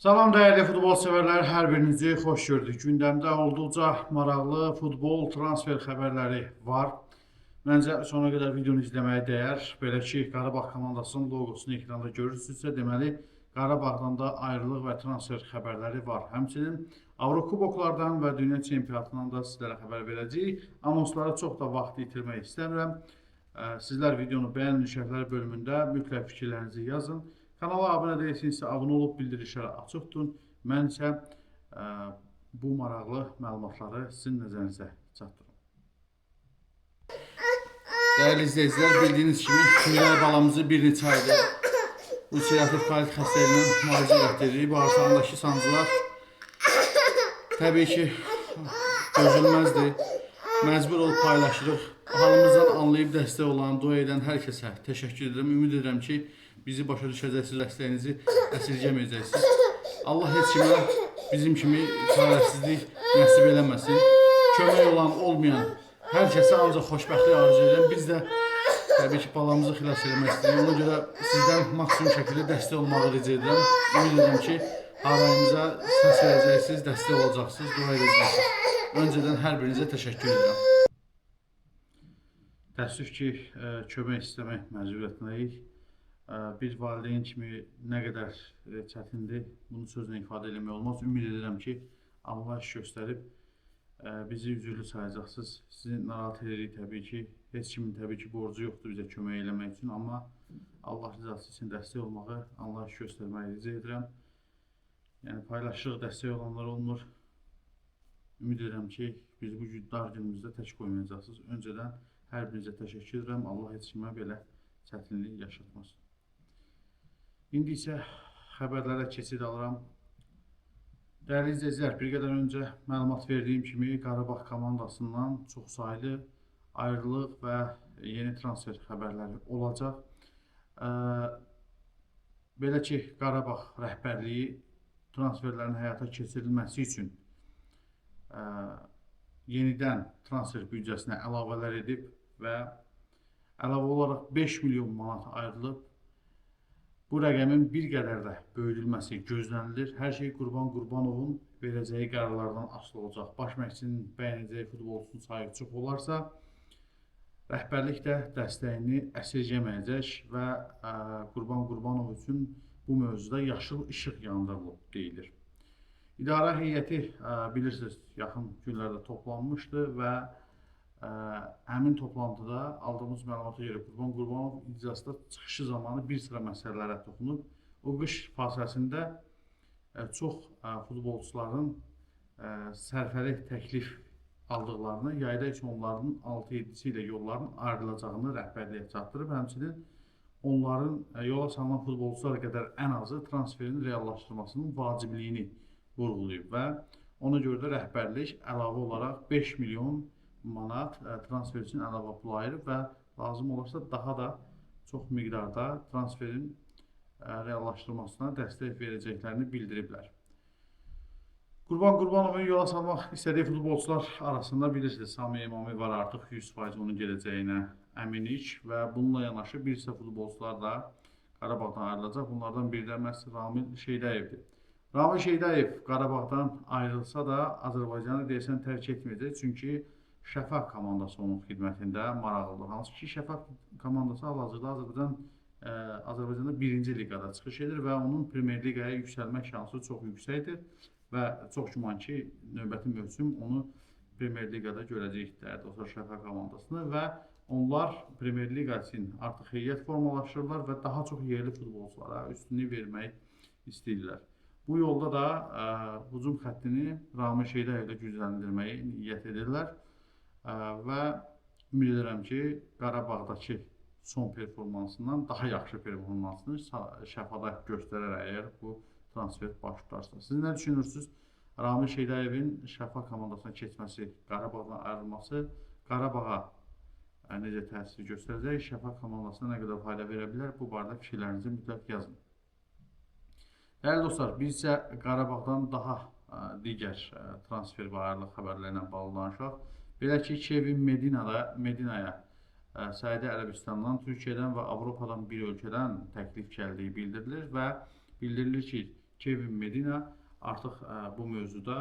Salam değerli futbol severler, hər birinizi xoş gördük. Gündəmdə olduqca maraqlı futbol transfer xəbərləri var. Məncə sona qədər videonu izləməyə dəyər. Belə ki, Qarabağ komandasının loqosunu ekranda görürsünüzsə, deməli Qarabağdan da ayrılıq və transfer xəbərləri var. Həmçinin Avrokuboklardan və Dünya Çempionatından da sizlərə xəbər verəcəyik. Anonslara çox da vaxt itirmək istəmirəm. Sizlər videonu bəyənin, şərhlər bölümündə mütləq fikirlərinizi yazın. Kanala abunə deyilsinizsə, abunə olub bildirişləri açıq tutun. Mən isə bu maraqlı məlumatları sizin nəzərinizə çatdırım. Değerli izleyiciler, bildiğiniz kimi Tüylər balamızı bir neçə aydır ulserativ kolit xəstəliyinə müalicə etdiririk. Bağırsağındakı sancılar təbii ki dözülməzdir. Məcbur olub paylaşırıq. Halımızdan anlayıb dəstək olan, dua edən hər kəsə təşəkkür edirəm. Ümid edirəm ki bizi başa düşəcəksiniz, dəstəyinizi əsirgəməyəcəksiniz. Allah heç kimə bizim kimi çarəsizlik nəsib eləməsin. Kömək olan, olmayan hər kəsə ancaq xoşbəxtlik arzu edirəm. Biz də təbii ki balamızı xilas eləmək istəyirik. Ona görə sizdən maksimum şəkildə dəstək olmağı rica edirəm. Ümid edirəm ki harayımıza səs verəcəksiniz, dəstək olacaqsınız, dua edəcəksiniz. Öncədən hər birinizə təşəkkür edirəm. Təəssüf ki kömək istəmək məcburiyyətindəyik. Bir valideyn kimi nə qədər çətindir, bunu sözlə ifadə eləmək olmaz. Ümid edirəm ki, anlayış göstərib bizi üzürlü sayacaqsınız. Sizi narahat edirik təbii ki. Heç kimin təbii ki borcu yoxdur bizə kömək eləmək üçün, amma Allah rızası üçün dəstək olmağı, anlayış göstərməyi rica edirəm. Yəni paylaşırıq, dəstək olanlar olmur. Ümid edirəm ki, bizi bu dar günümüzdə tək qoymayacaqsınız. Öncədən hər birinizə təşəkkür edirəm. Allah heç kimə belə çətinlik yaşatmasın. İndi isə xəbərlərə keçid alıram. Dəyərli izləyicilər, bir qədər öncə məlumat verdiyim kimi Qarabağ komandasından çoxsaylı ayrılıq və yeni transfer xəbərləri olacaq. Belə ki, Qarabağ rəhbərliyi transferlərin həyata keçirilməsi üçün yenidən transfer büdcəsinə əlavələr edib və əlavə olaraq 5 milyon manat ayrılıb. Bu rəqəmin bir qədər də böyüdülməsi gözlənilir. Hər şey Qurban Qurbanovun verəcəyi qərarlardan asılı olacaq. Baş məşqçinin bəyənəcəyi futbolçunun sayı çox olarsa, rəhbərlik də dəstəyini əsirgəməyəcək və Qurban Qurbanov üçün bu mövzuda yaşıl işıq yandırılıb deyilir. İdarə heyəti bilirsiniz yaxın günlərdə toplanmışdı və həmin toplantıda aldığımız məlumata görə Qurban Qurbanov iclasda çıxışı zamanı bir sıra məsələlərə toxunub. O qış fasiləsində çox futbolçuların sərfəli təklif aldıqlarını, yayda isə onların 6-7-si ilə yolların ayrılacağını rəhbərliyə çatdırıb. Həmçinin onların yola salınan futbolçular qədər ən azı transferin reallaşdırmasının vacibliyini vurğulayıb və ona görə də rəhbərlik əlavə olaraq 5 milyon manat transfer üçün əlavə pul ayırıb və lazım olarsa daha da çox miqdarda transferin reallaşdırmasına dəstək verəcəklərini bildiriblər. Qurban Qurbanovun yola salmaq istədiyi futbolçular arasında bilirsiniz, Sami İmami var, artıq 100% onun gələcəyinə əminik və bununla yanaşı bir sıra futbolçular da Qarabağdan ayrılacaq. Bunlardan biri də məhz Ramil Şeydəyevdir. Ramil Şeydəyev Qarabağdan ayrılsa da Azərbaycanı deyəsən tərk etməyəcək, çünki Şəfaq komandası onun xidmətində maraqlıdır. Hansı ki, Şəfaq komandası hal-hazırda Azərbaycanda 1-ci liqada çıxış edir və onun Premyer Liqaya yüksəlmək şansı çox yüksəkdir və çox güman ki, növbəti mövsüm onu Premyer Liqada görəcəyik dəyərli dostlar Şəfaq komandasını və onlar Premyer Liqa üçün artıq heyət formalaşırlar və daha çox yerli futbolçulara üstünlük vermək istəyirlər. Bu yolda da hücum xəttini Ramil Şeydəyevlə gücləndirməyi niyyət edirlər. Və ümid edirəm ki, Qarabağdakı son performansından daha yaxşı performansını Şəfada göstərər əgər bu transfer baş tutarsa. Siz nə düşünürsünüz? Ramil Şeydəyevin Şəfa komandasına keçməsi, Qarabağdan ayrılması Qarabağa necə təsir göstərəcək? Şəfa komandasına nə qədər fayda verə bilər? Bu barədə fikirlərinizi mütləq yazın. Dəyərli dostlar, biz isə Qarabağdan daha digər transfer və ayrılıq xəbərlərlə bağlı danışaq. Belə ki, Kevin Medinaya Səudi Ərəbistandan, Türkiyədən və Avropadan bir ölkədən təklif gəldiyi bildirilir və bildirilir ki, Kevin Medina artıq bu mövzuda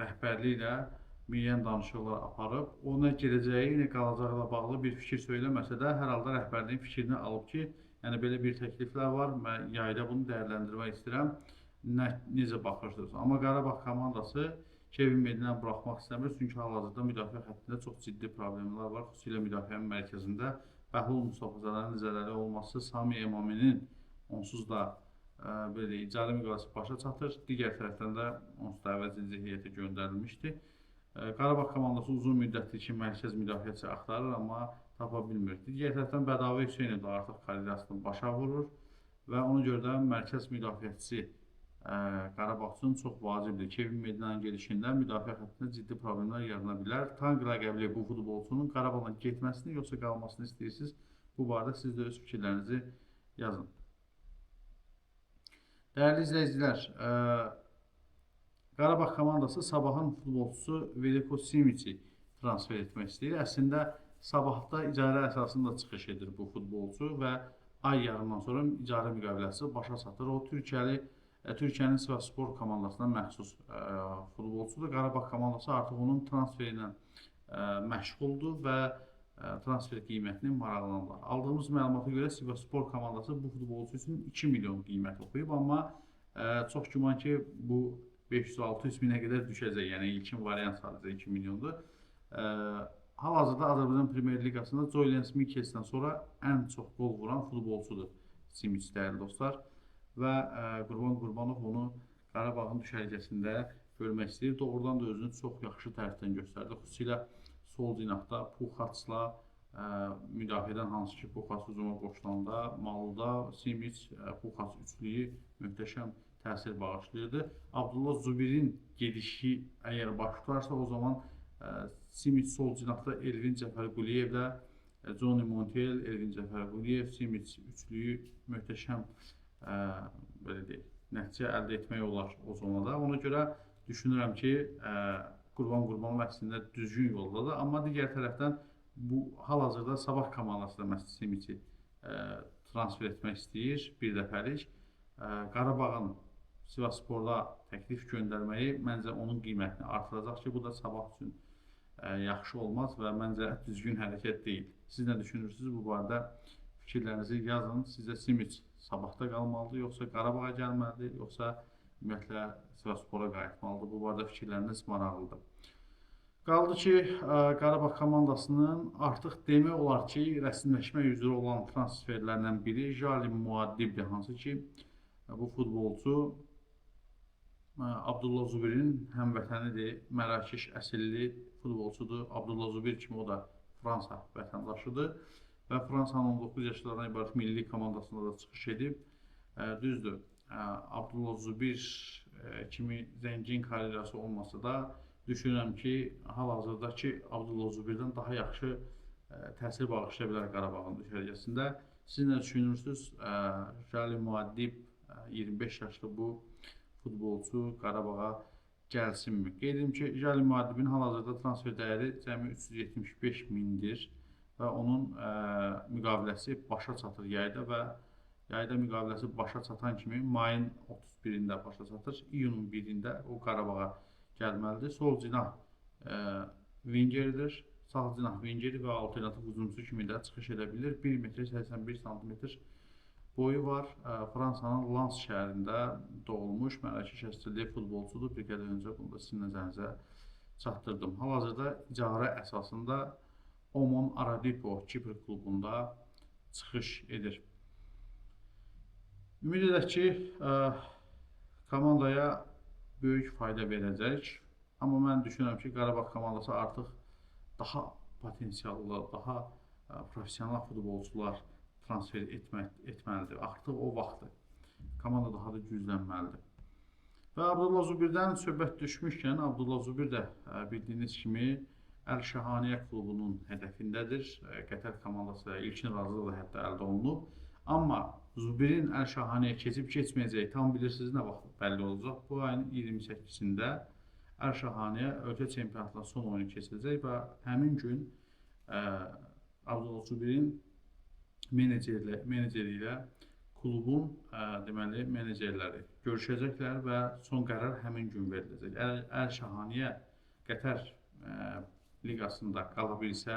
rəhbərliklə müəyyən danışıqlar aparıb. O nə gedəcəyi, nə qalacaqla bağlı bir fikir söyləməsə də, hər halda rəhbərliyin fikrini alıb ki, yəni belə bir təkliflər var, mən yayda bunu dəyərləndirmək istəyirəm. Necə baxırsınız? Amma Qarabağ komandası Kevin Medinanı buraxmaq istəmir, çünki hal-hazırda müdafiə xəttində çox ciddi problemlər var, xüsusilə müdafiənin mərkəzində Bəhlul Mustafazadənin zərəri olması, Sami Emaminin onsuz da belə icari müqaviləsi başa çatır. Digər tərəfdən də onsuz da əvəzedici heyətə göndərilmişdi. Qarabağ komandası uzun müddətdir ki, mərkəz müdafiəçi axtarır, amma tapa bilmir. Digər tərəfdən Bədavi Hüseynov da artıq karyerasını başa vurur və ona görə də mərkəz müdafiəçisi Qarabağ üçün çox vacibdir. Kevin Medinanın gedişində müdafiə xəttində ciddi problemlər yarana bilər. Tank ləqəbli bu futbolçunun Qarabağdan getməsini yoxsa qalmasını istəyirsiniz? Bu barədə siz də öz fikirlərinizi yazın. Dəyərli izləyicilər, Qarabağ komandası Sabahın futbolçusu Veliko Simici transfer etmək istəyir. Əslində Sabahda icarə əsasında çıxış edir bu futbolçu və ay yarımdan sonra icarə müqaviləsi başa çatır. O Türkiyənin Sivasspor komandasına məxsus futbolçudur. Qarabağ komandası artıq onun transferi ilə məşğuldur və transfer qiymətini maraqlanırlar. Aldığımız məlumata görə Sivasspor komandası bu futbolçu üçün 2 milyon qiymət oxuyub, amma çox güman ki, bu 500-600 minə qədər düşəcək. Yəni ilkin variant sadəcə 2 milyondur. Hal-hazırda Azərbaycan Premyer Liqasında Julian Mikkelsdən sonra ən çox qol vuran futbolçudur Simic, dəyərli dostlar. Və Qurban Qurbanov onu Qarabağın düşərgəsində görmək istəyir. Doğrudan da özünü çox yaxşı tərəfdən göstərdi. Xüsusilə sol cinahda Puxaçla müdafiədən hansı ki Puxaç hücuma qoşulanda Maluda Simic Puxaç üçlüyü möhtəşəm təsir bağışlayırdı. Abdullah Zubirin gedişi əgər baş tutarsa, o zaman Simic sol cinahda Elvin Cəfərquliyevlə Johnny Montiel, Elvin Cəfərquliyev, Simic üçlüyü möhtəşəm belə deyək, nəticə əldə etmək olar o zonada. Ona görə düşünürəm ki, Qurban Qurbanov əslində düzgün yoldadır. Amma digər tərəfdən bu hal-hazırda Sabah komandası da məhz Simici transfer etmək istəyir bir dəfəlik. Qarabağın Sivassporda təklif göndərməyi məncə onun qiymətini artıracaq ki, bu da Sabah üçün yaxşı olmaz və məncə düzgün hərəkət deyil. Siz nə düşünürsünüz bu barədə? Fikirlərinizi yazın. Sizcə Simic Sabahda qalmalıdır, yoxsa Qarabağa gəlməlidir, yoxsa ümumiyyətlə Sivasspora qayıtmalıdır? Bu barədə fikirləriniz maraqlıdır. Qaldı ki, Qarabağ komandasının artıq demək olar ki, rəsmiləşmək üzrə olan transferlərdən biri Jali Muaddibdir, hansı ki, bu futbolçu Abdullah Zubirin həmvətənidir, Mərakeş əsilli futbolçudur. Abdullah Zubir kimi o da Fransa vətəndaşıdır və Fransanın 19 yaşlarına ibarət milli komandasında da çıxış edib. Düzdür, Abdullah Zubir kimi zəngin karyerası olmasa da düşünürəm ki, hal-hazırdakı Abdullah Zubirdən daha yaxşı təsir bağışlaya bilər Qarabağın düşərgəsində. Siz nə düşünürsünüz? Jali Muaddib 25 yaşlı bu futbolçu Qarabağa gəlsinmi? Qeyd edim ki, Jali Muaddibin hal-hazırda transfer dəyəri cəmi 375 mindir və onun müqaviləsi başa çatır yayda və yayda müqaviləsi başa çatan kimi mayın 31-də başa çatır, iyunun 1-də o Qarabağa gəlməlidir. Sol cinah vingeridir, sağ cinah vingeri və alternativ hücumçu kimi də çıxış edə bilir. 1 m 81 cm boyu var. Fransanın Lens şəhərində doğulmuş Mərakeş əsilli futbolçudur. Bir qədər öncə bunu da sizin nəzərinizə çatdırdım. Hal-hazırda icarə əsasında Omon Aradipo Kipr klubunda çıxış edir. Ümid edək ki, komandaya böyük fayda verəcək. Amma mən düşünürəm ki, Qarabağ komandası artıq daha potensiallı, daha professional futbolçular transfer etməlidir. Artıq o vaxtdır. Komanda daha da güclənməlidir. Və Abdullah Zubirdən söhbət düşmüşkən, Abdullah Zubir də bildiyiniz kimi Əl-Şahaniyyə klubunun hədəfindədir. Qətər komandası ilkin razılıqla hətta əldə olunub. Amma Zubirin Əl-Şahaniyyə keçib-keçməyəcəyi tam bilirsiniz nə vaxt bəlli olacaq. Bu ayın 28-sində Əl-Şahaniyyə ölkə çempionatının son oyunu keçəcək və həmin gün Abdullah Zubirin meneceri ilə klubun deməli menecerləri görüşəcəklər və son qərar həmin gün veriləcək. Əgər Şahaniyə Qətər liqasında qala bilsə,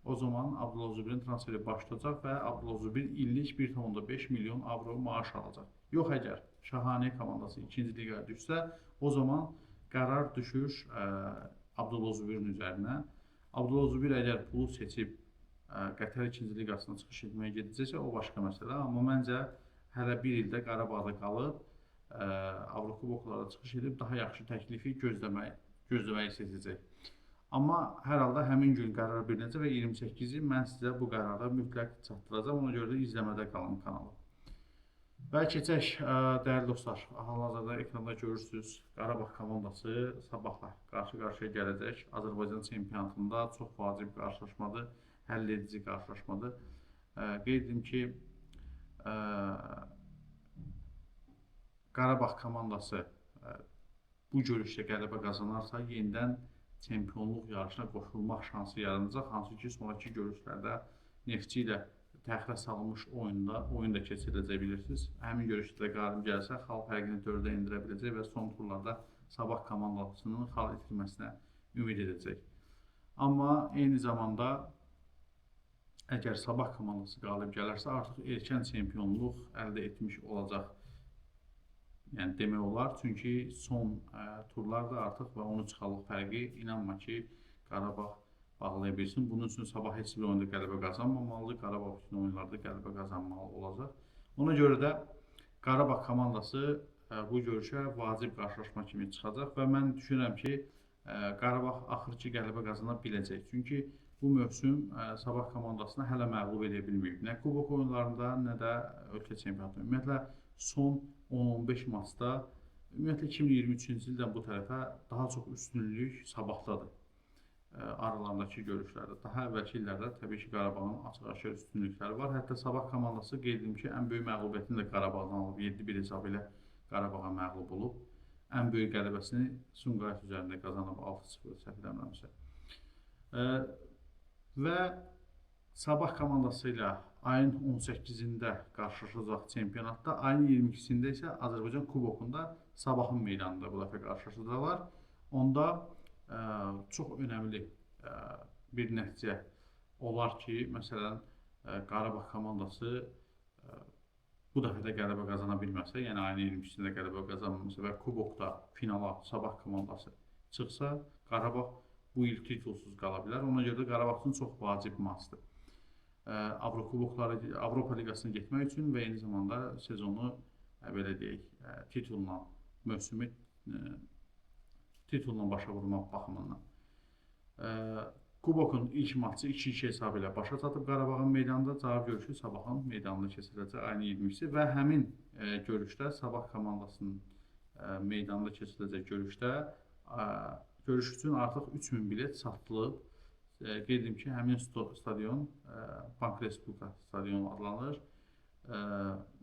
o zaman Abdullah Zubir'in transferi başlayacaq və Abdullah Zubir illik 1,5 milyon avro maaş alacaq. Yox, əgər Şahaniyə komandası 2-ci liqaya düşsə, o zaman qərar düşür Abdullah Zubir'in üzərinə. Abdullah Zubir əgər pulu seçib Qətər 2-ci liqasına çıxış etməyə gedəcəksə, o başqa məsələ. Amma məncə hələ bir ildə Qarabağda qalıb, Avrokuboklara çıxış edib daha yaxşı təklifi gözləməyi seçəcək. Amma hər halda həmin gün qərar bilinəcək və 28-i mən sizə bu qərarda mütləq çatdıracağam. Ona görə də izləmədə qalın kanalı. Və keçək, dəyərli dostlar, hal-hazırda ekranda görürsünüz, Qarabağ komandası sabahla qarşı-qarşıya gələcək. Azərbaycan çempionatında çox vacib qarşılaşmadır, həll edici qarşılaşmadır. Qeyd edim ki, Qarabağ komandası bu görüşdə qələbə qazanarsa, yenidən çempionluq yarışına qoşulmaq şansı yaranacaq. Hansı ki, sonraki görüşlərdə Neftçi ilə təxirə salınmış oyun da keçiriləcək bilirsiniz. Həmin görüşdə də qalib gəlsə, xal fərqini 4-ə endirə biləcək və son turlarda Sabah komandasının xal itirməsinə ümid edəcək. Amma eyni zamanda əgər Sabah komandası qalib gələrsə, artıq erkən çempionluq əldə etmiş olacaq. Yəni demək olar, çünki son turlarda artıq və 13 xallıq fərqi inanma ki, Qarabağ bağlaya bilsin. Bunun üçün Sabah heç bir oyunda qələbə qazanmamalıdır, Qarabağ bütün oyunlarda qələbə qazanmalı olacaq. Ona görə də Qarabağ komandası bu görüşə vacib qarşılaşma kimi çıxacaq və mən düşünürəm ki, Qarabağ axırki qələbə qazana biləcək. Çünki bu mövsüm Sabah komandasına hələ məğlub edə bilməyib. Nə kubok oyunlarında, nə də ölkə çempionatında. Ümumiyyətlə, son 10-15 maçda, ümumiyyətlə 2023-cü ildən bu tərəfə daha çox üstünlük Sabahdadır. Aralarındakı görüşlərdə. Daha əvvəlki illərdə təbii ki, Qarabağın açıq-aşkar üstünlükləri var. Hətta Sabah komandası qeyd edim ki, ən böyük məğlubiyyətini də Qarabağdan alıb, 7-1 hesabı ilə Qarabağa məğlub olub. Ən böyük qələbəsini Sumqayıt üzərində qazanıb 6-0 səhv eləmirəmsə. Və Sabah komandası ilə ayın 18-də qarşılaşacaq çempionatda, ayın 22-sində isə Azərbaycan kubokunda Sabahın meydanında bu dəfə qarşılaşacaqlar. Onda çox önəmli bir nəticə olar ki, məsələn, Qarabağ komandası bu dəfə də qələbə qazana bilməsə, yəni ayın 22-sində qələbə qazanmasa və kubokda finala Sabah komandası çıxsa, Qarabağ bu il titulsuz qala bilər. Ona görə də Qarabağ üçün çox vacib maçdır. Avropa liqasına getmək üçün və eyni zamanda sezonu, belə deyək, mövsümü titulla başa vurmaq baxımından. Kubokun ilk maçı 2-2 hesabı ilə başa çatıb Qarabağın meydanında, cavab görüşü Sabahın meydanında keçiriləcək ayın 20-si və həmin görüşdə Sabah komandasının meydanında keçiriləcək görüşdə görüş üçün artıq 3000 bilet satılıb. Qeyd edim ki, həmin stadion Bank Respublika stadionu adlanır.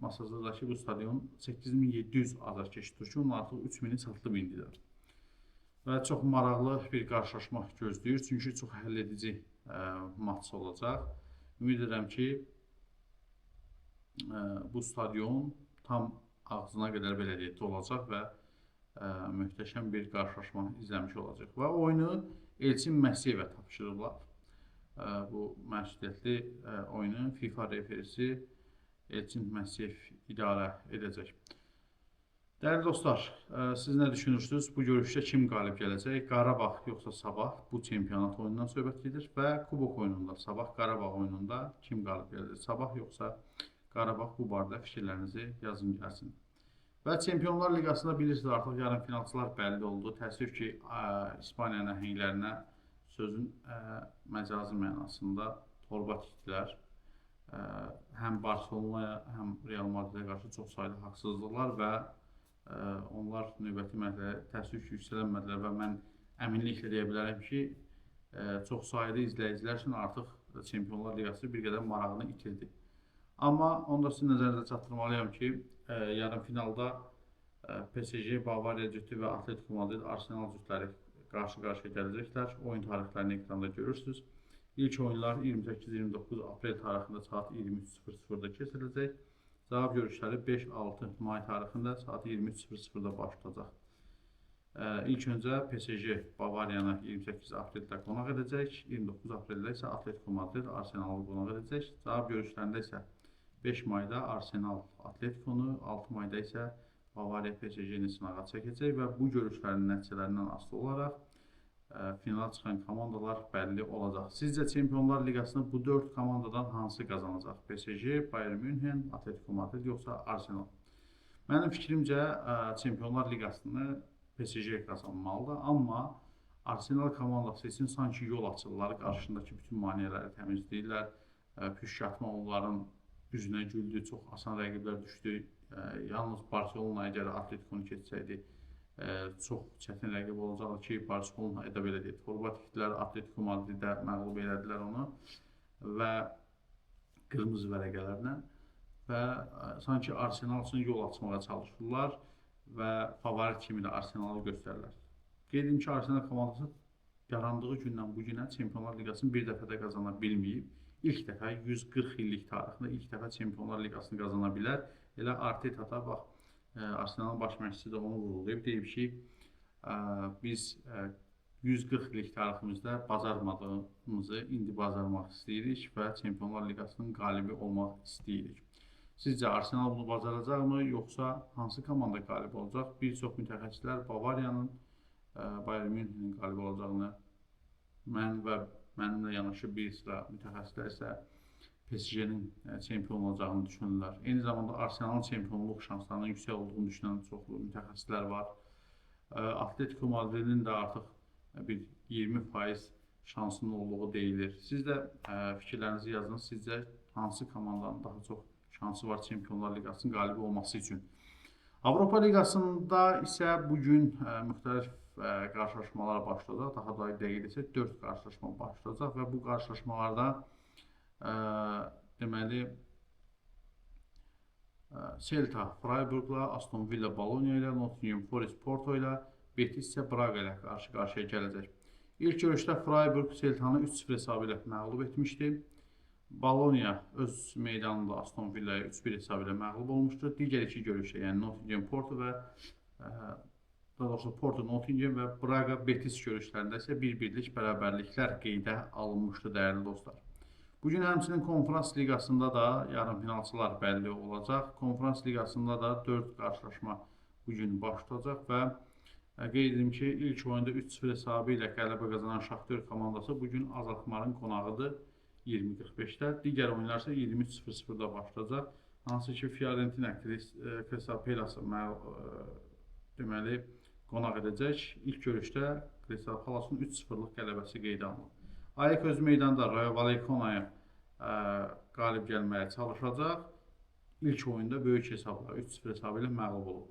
Masazırdakı bu stadion 8700 azarkeşdir ki, onun artıq 3000'i satılıb indidir. Və çox maraqlı bir qarşılaşma gözləyir, çünki çox həll edici maç olacaq. Ümid edirəm ki, bu stadion tam ağzına qədər belə deyək olacaq və möhtəşəm bir qarşılaşma izləmiş olacaq. Və oyunu Elçin Məsiyevə tapşırırlar. Bu məsuliyyətli oyunu FIFA referisi Elçin Məsiyev idarə edəcək. Dəyərli dostlar, siz nə düşünürsünüz? Bu görüşdə kim qalib gələcək? Qarabağ yoxsa Sabah? Bu çempionat oyunundan söhbət gedir və kubok oyununda, Sabah-Qarabağ oyununda kim qalib gələcək? Sabah yoxsa Qarabağ? Bu barədə fikirlərinizi yazın gəlsin. Və Çempionlar Liqasında bilirsiniz, artıq yarım finalçılar bəlli oldu. Təəssüf ki, İspaniya nəhənglərinə sözün məcazi mənasında torba tikdilər. Həm Barcelona'ya, həm Real Madrid'ə qarşı çox sayıda haqsızlıqlar və onlar növbəti mərhələdə təəssüf ki, yüksələnmədilər və mən əminliklə deyə bilərəm ki, çox sayıda izləyicilər üçün artıq Çempionlar Liqası bir qədər marağını itirdi. Amma onda sizin nəzərinizə çatdırmalıyam ki, yarım finalda PSG, Bavariya cütü və Atletico Madrid, Arsenal cütləri qarşı-qarşıya gələcəklər. Oyun tarixlərini ekranda görürsünüz. İlk oyunlar 28-29 aprel tarixində saat 23:00-da keçiriləcək. Cavab görüşləri 5-6 may tarixində saat 23:00-da baş tutacaq. İlk öncə PSG Bavariyanı 28 apreldə qonaq edəcək, 29 apreldə isə Atletico Madrid Arsenalı qonaq edəcək. Cavab görüşlərində isə 5 mayda Arsenal Atleticonu, 6 mayda isə Bavariya PSG-ni sınağa çəkəcək və bu görüşlərin nəticələrindən asılı olaraq finala çıxan komandalar bəlli olacaq. Sizcə Çempionlar Liqasını bu 4 komandadan hansı qazanacaq? PSG, Bayern Münhen, Atletico Madrid yoxsa Arsenal? Mənim fikrimcə Çempionlar Liqasını PSG qazanmalıdır, amma Arsenal komandası üçün sanki yol açırlar, qarşısındakı bütün maneələri təmizləyirlər, püşkatma onların üzünə güldü, çox asan rəqiblər düşdü. Yalnız Barcelona əgər Atletikonu keçsəydi, çox çətin rəqib olacaqdı ki, Barcelona edə biləcək. Torba tikdilər, Atletico Madridə məğlub elədilər onu və qırmızı vərəqələrlə və sanki Arsenal üçün yol açmağa çalışırlar və favorit kimi də Arsenalı göstərirlər. Qeyd edim ki, Arsenal komandası yarandığı gündən bu günə Çempionlar Liqasını bir dəfə də qazana bilməyib. İlk dəfə 140 illik tarixində ilk dəfə Çempionlar Liqasını qazana bilər. Elə Arteta da bax, Arsenalın baş məşqçisi də onu vurğulayıb, deyib ki, biz 140 illik tariximizdə bacarmadığımızı indi bacarmaq istəyirik və Çempionlar Liqasının qalibi olmaq istəyirik. Sizcə Arsenal bunu bacaracaqmı, yoxsa hansı komanda qalib olacaq? Bir çox mütəxəssislər Bavariyanın, Bayern Münhenin qalib olacağını, mən və mənimlə yanaşı bir sıra mütəxəssislər isə PSG-nin çempion olacağını düşünürlər. Eyni zamanda Arsenalın çempionluq şanslarının yüksək olduğunu düşünən çoxlu mütəxəssislər var. Atletico Madridin də artıq bir 20% şansının olduğu deyilir. Siz də fikirlərinizi yazın. Sizcə hansı komandanın daha çox şansı var Çempionlar Liqasının qalibi olması üçün? Avropa Liqasında isə bugün müxtəlif qarşılaşmalar başlayacaq. Daha dəqiq desək 4 qarşılaşma başlayacaq və bu qarşılaşmalarda deməli Celta Freiburgla, Aston Villa Bologna ilə, Nottingham Forest Porto ilə, Betis isə Braga ilə qarşı-qarşıya gələcək. İlk görüşdə Freiburg Celtanı 3-0 hesabı ilə məğlub etmişdi. Bologna öz meydanında Aston Villa'ya 3-1 hesabı ilə məğlub olmuşdur. Digər iki görüşdə, yəni Nottingham Porto və daha doğrusu Porto Nottingham və Braga Betis görüşlərində isə bir-birlik bərabərliklər qeydə alınmışdı dəyərli dostlar. Bugün həmçinin Konferans Liqasında da yarımfinalçılar bəlli olacaq. Konferans Liqasında da 4 qarşılaşma bugün baş tutacaq və qeyd edim ki, ilk oyunda 3-0 hesabı ilə qələbə qazanan Şaxtyor komandası bugün Azalxmarın qonağıdır 20:45-də. Digər oyunlar isə 23:00-da başlayacaq. Hansı ki, Fiorentina Crystal Palace deməli qonaq edəcək. İlk görüşdə Crystal Palace'ın 3-0'lıq qələbəsi qeydə alınıb. AEK öz meydanda Rayo Vallecano'ya qalib gəlməyə çalışacaq. İlk oyunda böyük hesabla 3-0 hesabı ilə məğlub olub.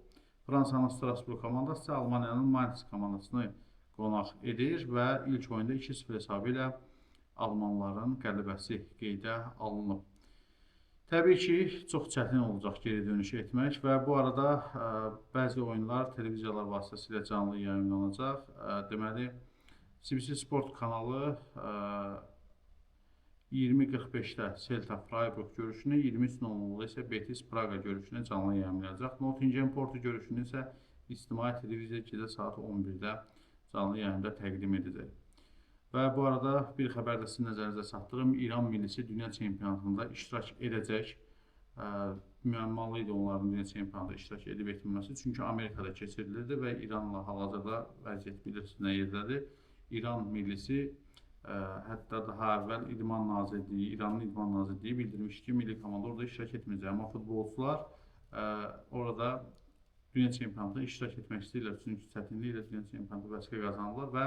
Fransanın Strasbourg komandası isə Almaniyanın Mainz komandasını qonaq edir və ilk oyunda 2-0 hesabı ilə Almanların qələbəsi qeydə alınıb. Təbii ki, çox çətin olacaq geri dönüş etmək və bu arada bəzi oyunlar televiziyalar vasitəsilə canlı yayımlanacaq. Deməli, CBC Sport kanalı 20:45-də Celta Freiburg görüşünü, 23:00-da isə Betis Braga görüşünü canlı yayımlayacaq. Nottingham Porto görüşünü isə İctimai Televiziya gecə saat 11-də canlı yayımda təqdim edəcək. Və bu arada bir xəbər də sizin nəzərinizə çatdırım. İran millisi dünya çempionatında iştirak edəcək. Müəmmalı idi onların dünya çempionatında iştirak edib etməməsi. Çünki Amerikada keçirilirdi və İranla hal-hazırda vəziyyət bilirsiniz nə yerdədir. İran millisi hətta daha əvvəl İranın İdman Nazirliyi bildirmişdi ki, milli komanda orada iştirak etməyəcək. Amma futbolçular orada dünya çempionatında iştirak etmək istəyirlər. Çünki çətinliklə dünya çempionatında vəsiqə qazanırlar və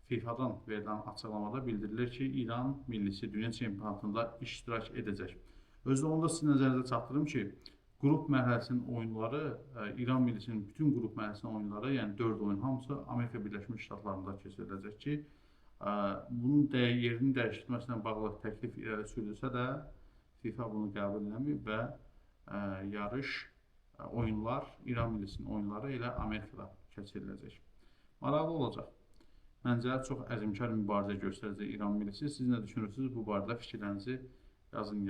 FIFA'dan verilən açıqlamada bildirilir ki, İran millisi dünya çempionatında iştirak edəcək. Özdə onu da sizin nəzərinizə çatdırım ki, qrup mərhələsinin oyunları, İran millisinin bütün qrup mərhələsinin oyunları, yəni 4 oyun hamısı Amerika Birləşmiş Ştatlarında keçiriləcək ki, bunun yerinin dəyişdirilməsinə bağlı təklif irəli sürülsə də FIFA bunu qəbul eləməyib və yarış oyunlar, İran millisinin oyunları elə Amerikada keçiriləcək. Maraqlı olacaq. Məncə çox əzmkar mübarizə göstərəcək İran millisi. Siz nə düşünürsünüz bu barədə fikirlərinizi yazın.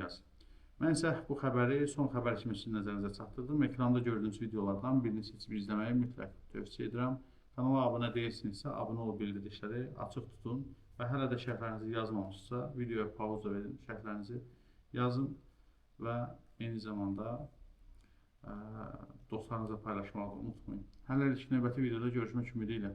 Mən isə bu xəbəri son xəbər kimi sizin nəzərinizə çatdırdım. Ekranda gördüyünüz videolardan birini seçib izləməyi mütləq tövsiyə edirəm. Kanala abunə deyilsinizsə, abunə ol, bildirişləri açıq tutun və hələ də şərhlərinizi yazmamışsınızsa, videoya pauza verin, şərhlərinizi yazın və eyni zamanda dostlarınızla paylaşmağı da unutmayın. Hələlik növbəti videoda görüşmək ümidi ilə.